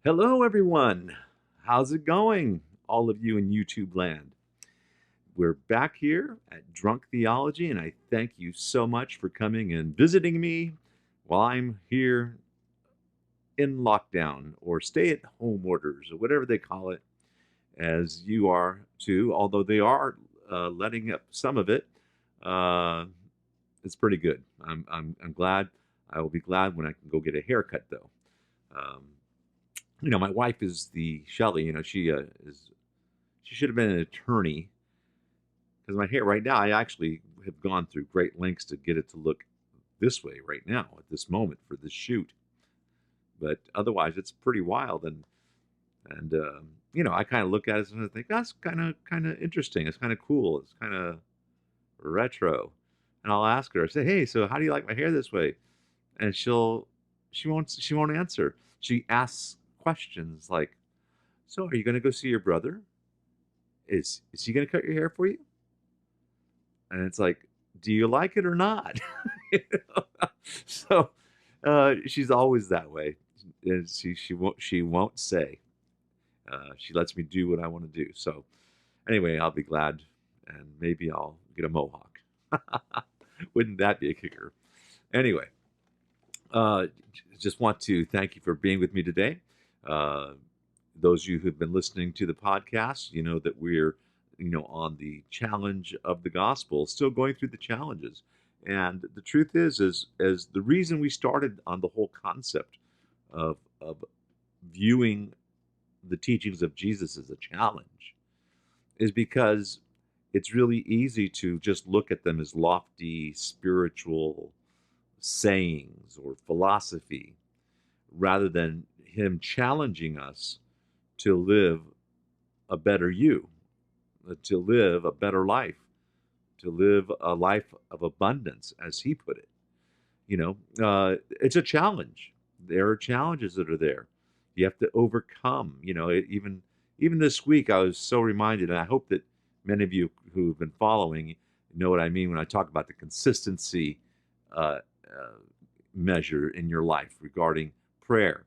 Hello, everyone. How's it going, all of you in YouTube land? We're back here at Drunk Theology, and I thank you so much for coming and visiting me while I'm here in lockdown or stay at home orders or whatever they call it, as you are too, although they are letting up some of it. Uh, it's pretty good. I'm glad. I will be glad when I can go get a haircut, though. Um, my wife is the Shelley. She should have been an attorney because my hair right now, I actually have gone through great lengths to get it to look this way right now at this moment for this shoot. But otherwise, it's pretty wild, and I kind of look at it and I think that's kind of interesting. It's kind of cool. It's kind of retro. And I'll ask her. I say, "Hey, so how do you like my hair this way?" And she won't answer. She asks questions like, "So, are you going to go see your brother? Is he going to cut your hair for you?" And it's like, do you like it or not? You know? So she's always that way. And she won't say. She lets me do what I want to do. So anyway, I'll be glad, and maybe I'll get a mohawk. Wouldn't that be a kicker? Anyway, uh, just want to thank you for being with me today. Uh, those of you who've been listening to the podcast, you know that we're, on the challenge of the gospel, still going through the challenges. And the truth is, as the reason we started on the whole concept of viewing the teachings of Jesus as a challenge is because it's really easy to just look at them as lofty spiritual sayings or philosophy rather than him challenging us to live a better you, to live a better life, to live a life of abundance, as he put it. It's a challenge. There are challenges that are there. You have to overcome. Even this week, I was so reminded, and I hope that many of you who've been following know what I mean when I talk about the consistency uh, measure in your life regarding prayer,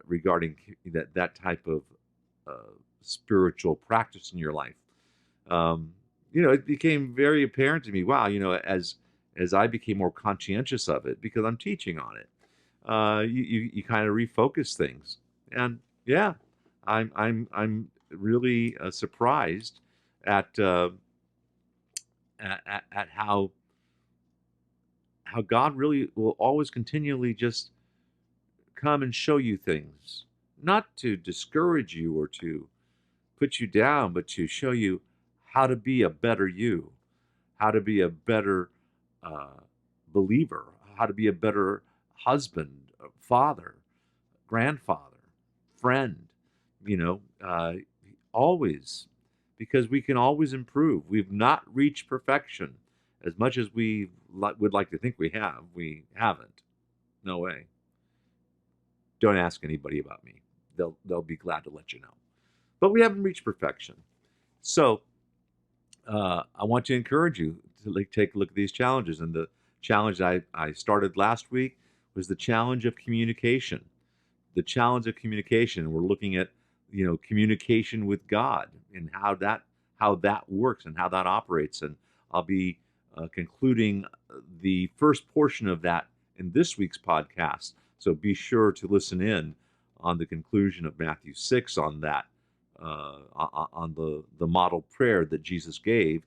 regarding that type of spiritual practice in your life. It became very apparent to me. Wow, as I became more conscientious of it because I'm teaching on it. You kind of refocus things, and yeah, I'm really surprised at, at how God really will always continually just come and show you things, not to discourage you or to put you down, but to show you how to be a better you, how to be a better uh, believer, how to be a better husband, father, grandfather, friend, you know, uh, always, because we can always improve. We've not reached perfection as much as we would like to think we have. We haven't. No way. Don't ask anybody about me. They'll be glad to let you know. But we haven't reached perfection. So I want to encourage you to take a look at these challenges. And the challenge I started last week was the challenge of communication. The challenge of communication. We're looking at communication with God and how that works and how that operates. And I'll be concluding the first portion of that in this week's podcast. So be sure to listen in on the conclusion of Matthew 6 on that, on the model prayer that Jesus gave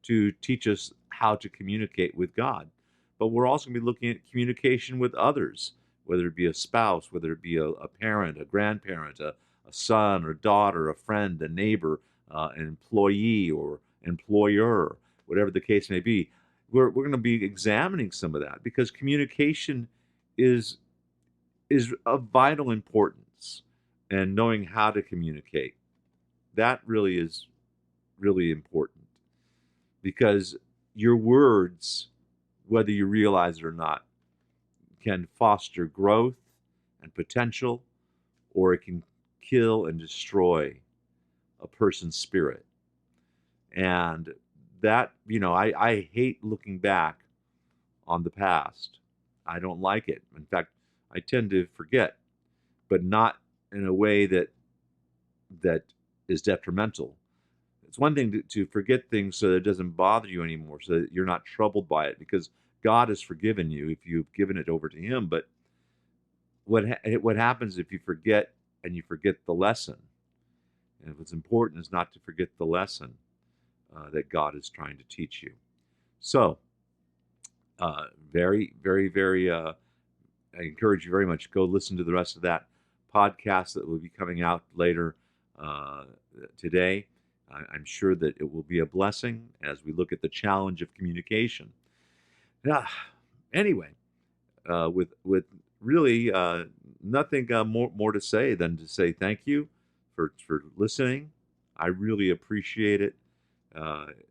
to teach us how to communicate with God. But we're also going to be looking at communication with others, whether it be a spouse, whether it be a parent, a grandparent, a son or daughter, a friend, a neighbor, an employee or employer, whatever the case may be. We're going to be examining some of that because communication is is of vital importance, and knowing how to communicate, that really is really important because your words, whether you realize it or not, can foster growth and potential, or it can kill and destroy a person's spirit. And that, I hate looking back on the past. I don't like it. In fact, I tend to forget, but not in a way that is detrimental. It's one thing to forget things so that it doesn't bother you anymore, so that you're not troubled by it, because God has forgiven you if you've given it over to Him. But what happens if you forget and you forget the lesson? And what's important is not to forget the lesson that God is trying to teach you. So, very, very, very. I encourage you very much. Go listen to the rest of that podcast that will be coming out later uh, today. I'm sure that it will be a blessing as we look at the challenge of communication. Yeah. Anyway, with really nothing more to say than to say thank you for listening. I really appreciate it.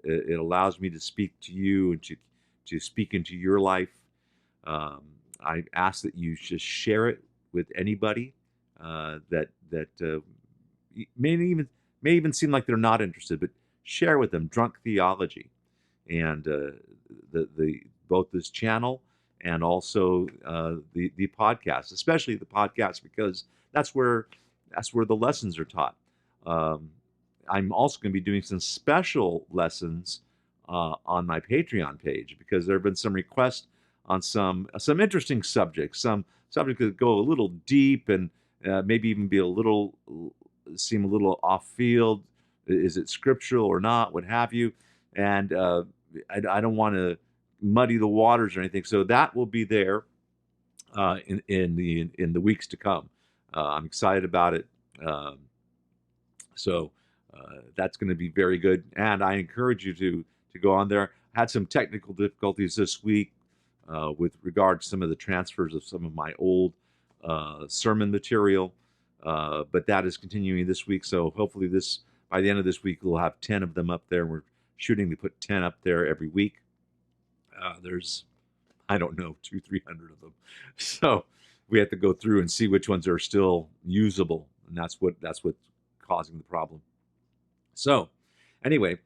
It allows me to speak to you and to speak into your life. Um, I ask that you just share it with anybody that may even seem like they're not interested, but share with them Drunk Theology and the both this channel and also the podcast, especially the podcast, because that's where the lessons are taught. Um, I'm also going to be doing some special lessons on my Patreon page, because there have been some requests on some interesting subjects, some subjects that go a little deep and maybe even be seem a little off field. Is it scriptural or not? What have you? And I don't want to muddy the waters or anything, so that will be there in the weeks to come. I'm excited about it. So that's going to be very good, and I encourage you to go on there. I had some technical difficulties this week with regard to some of the transfers of some of my old sermon material, but that is continuing this week. So hopefully by the end of this week, we'll have 10 of them up there. We're shooting to put 10 up there every week. There's, I don't know, 200-300 of them. So we have to go through and see which ones are still usable, and that's what's causing the problem. So anyway,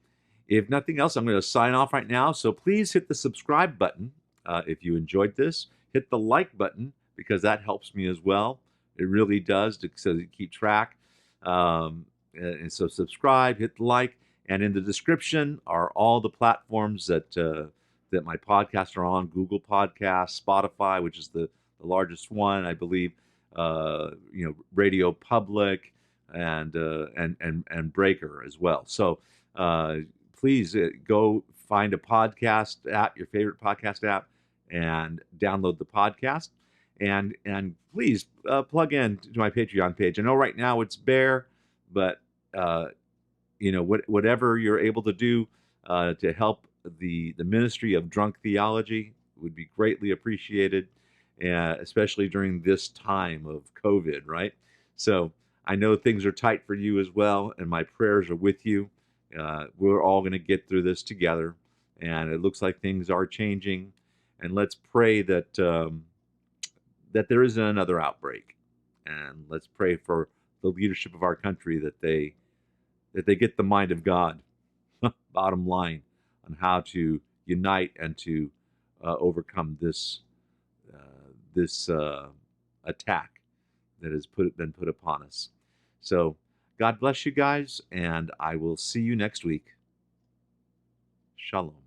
if nothing else, I'm going to sign off right now. So please hit the subscribe button if you enjoyed this. Hit the like button, because that helps me as well. It really does, so you keep track. And so subscribe, hit the like, and in the description are all the platforms that my podcasts are on: Google Podcasts, Spotify, which is the largest one, I believe. Radio Public, and Breaker as well. So please go find a podcast app, your favorite podcast app, and download the podcast. And please plug in to my Patreon page. I know right now it's bare, but whatever you're able to do to help the ministry of Drunk Theology would be greatly appreciated, especially during this time of COVID, right? So I know things are tight for you as well, and my prayers are with you. We're all going to get through this together, and it looks like things are changing. And let's pray that that there isn't another outbreak, and let's pray for the leadership of our country that they get the mind of God. Bottom line, on how to unite and to overcome this attack that has been put upon us. So God bless you guys, and I will see you next week. Shalom.